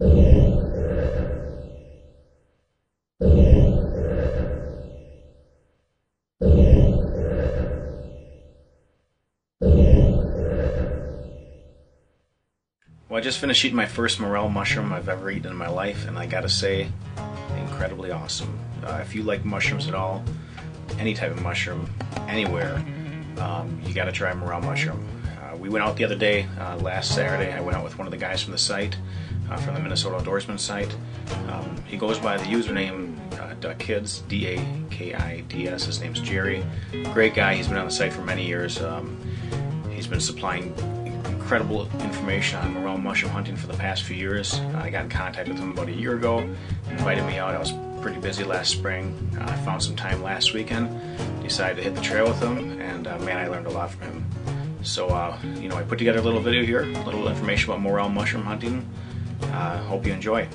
Well, I just finished eating my first morel mushroom I've ever eaten in my life, and I gotta say, incredibly awesome. If you like mushrooms at all, any type of mushroom, anywhere, you gotta try morel mushroom. We went out the other day, last Saturday. I went out with one of the guys from the site, from the Minnesota Outdoorsman site. He goes by the username Duckkids, D-A-K-I-D-S. His name's Jerry. Great guy. He's been on the site for many years. He's been supplying incredible information on morel mushroom hunting for the past few years. I got in contact with him about a year ago, invited me out. I was pretty busy last spring. I found some time last weekend, decided to hit the trail with him, and man, I learned a lot from him. So, you know, I put together a little video here, a little information about morel mushroom hunting. Hope you enjoy.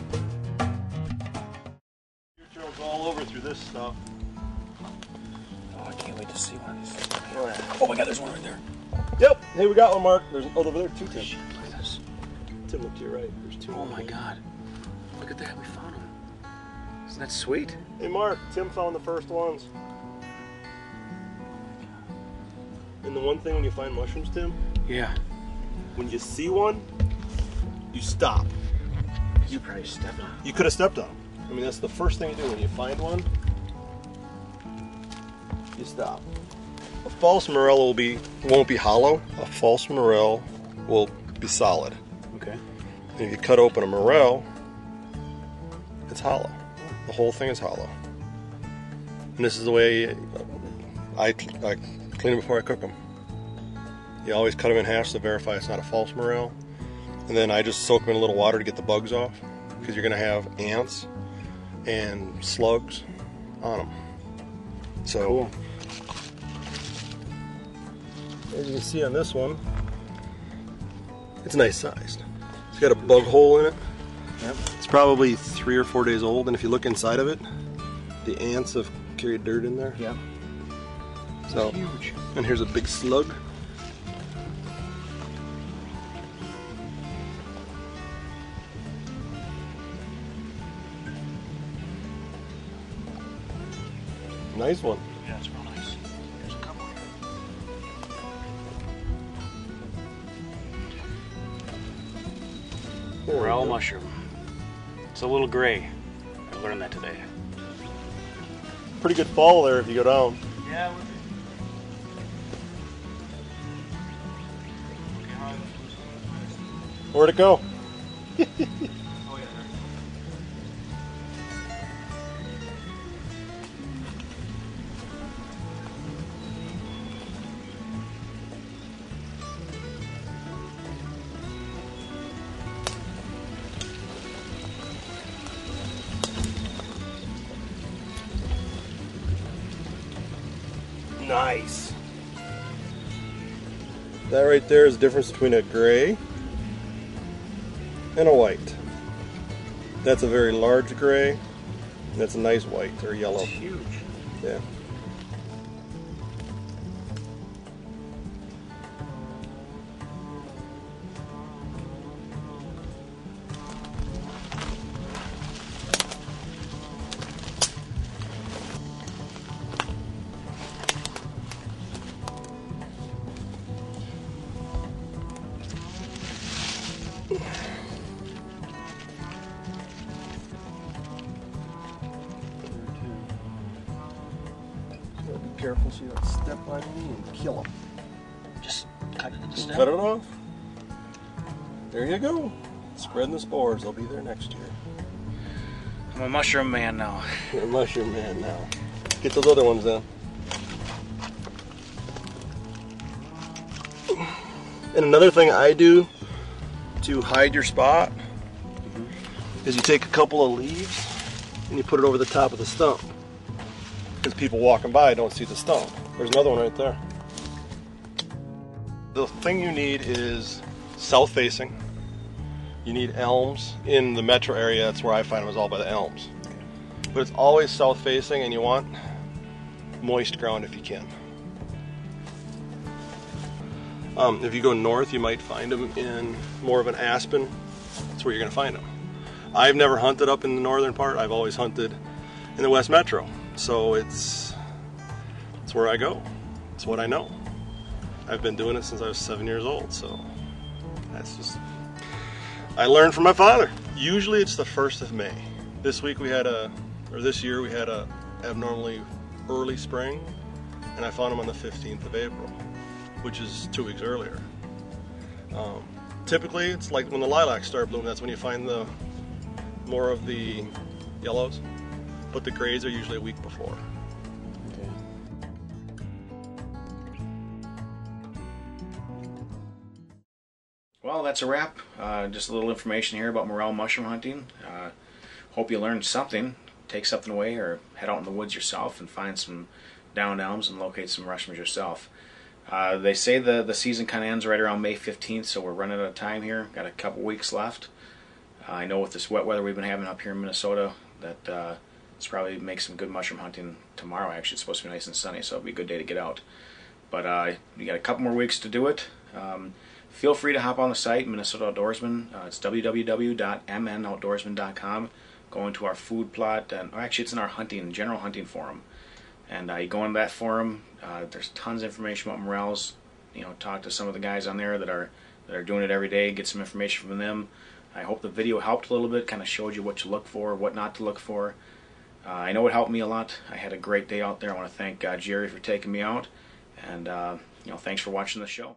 Your trail's all over through this stuff. Oh, I can't wait to see one of these. Oh my God, there's one right there. Yep. Hey, we got one, Mark. There's over there too, Tim. Shit, look at this. Tim, look to your right. There's two. Oh my God. Look at that, we found them. Isn't that sweet? Hey, Mark. Tim found the first ones. And the one thing when you find mushrooms, Tim, Yeah. when you see one, you stop. You probably stepped on it. You could have stepped on them. I mean, that's the first thing you do when you find one. You stop. A false morel won't be hollow. A false morel will be solid. Okay. And if you cut open a morel, it's hollow. The whole thing is hollow. And this is the way I clean them before I cook them. You always cut them in half to verify it's not a false morel. And then I just soak them in a little water to get the bugs off, because you're going to have ants and slugs on them. So, cool. As you can see on this one, it's nice sized. It's got a bug hole in it. Yep. It's probably 3 or 4 days old, and if you look inside of it, the ants have carried dirt in there. Yep. So, Huge. and here's a big slug. Nice one. Yeah, it's real nice. There's a couple here. Morel mushroom. It's a little gray. I learned that today. Pretty good fall there if you go down. Yeah, it would be. Where'd it go? Oh, yeah, there. Nice. That right there is the difference between a gray and a white. That's a very large gray, and that's a nice white or yellow. It's huge. Yeah. Be careful so you don't step on me and kill them. Just cut it into steps. Cut it off. There you go. Spreading the spores. They'll be there next year. I'm a mushroom man now. You're a mushroom man now. Get those other ones then. And another thing I do to hide your spot is you take a couple of leaves and you put it over the top of the stump. Because people walking by don't see the stump. There's another one right there. The thing you need is south facing. You need elms. In the metro area, that's where I find them, is all by the elms. But it's always south facing, and you want moist ground if you can. If you go north, you might find them in more of an aspen. That's where you're going to find them. I've never hunted up in the northern part. I've always hunted in the West Metro. So it's where I go. It's what I know. I've been doing it since I was 7 years old, so that's just, I learned from my father. Usually it's the 1st of May. This year we had a abnormally early spring, and I found them on the 15th of April, which is 2 weeks earlier. Typically it's like when the lilacs start blooming, that's when you find more of the yellows, but the grays are usually a week before. Well, that's a wrap. Just a little information here about morel mushroom hunting. Hope you learned something. Take something away, or head out in the woods yourself and find some downed elms and locate some mushrooms yourself. They say the season kind of ends right around May 15th, so we're running out of time here. Got a couple weeks left. I know with this wet weather we've been having up here in Minnesota that it's probably make some good mushroom hunting tomorrow. Actually, it's supposed to be nice and sunny, so it'll be a good day to get out. But you got a couple more weeks to do it. Feel free to hop on the site, Minnesota Outdoorsman. It's www.mnoutdoorsman.com. Go into our food plot, and actually it's in our general hunting forum. And you go into that forum. There's tons of information about morels. You know, talk to some of the guys on there that are doing it every day. Get some information from them. I hope the video helped a little bit. Kind of showed you what to look for, what not to look for. I know it helped me a lot. I had a great day out there. I want to thank Jerry for taking me out, and you know, thanks for watching the show.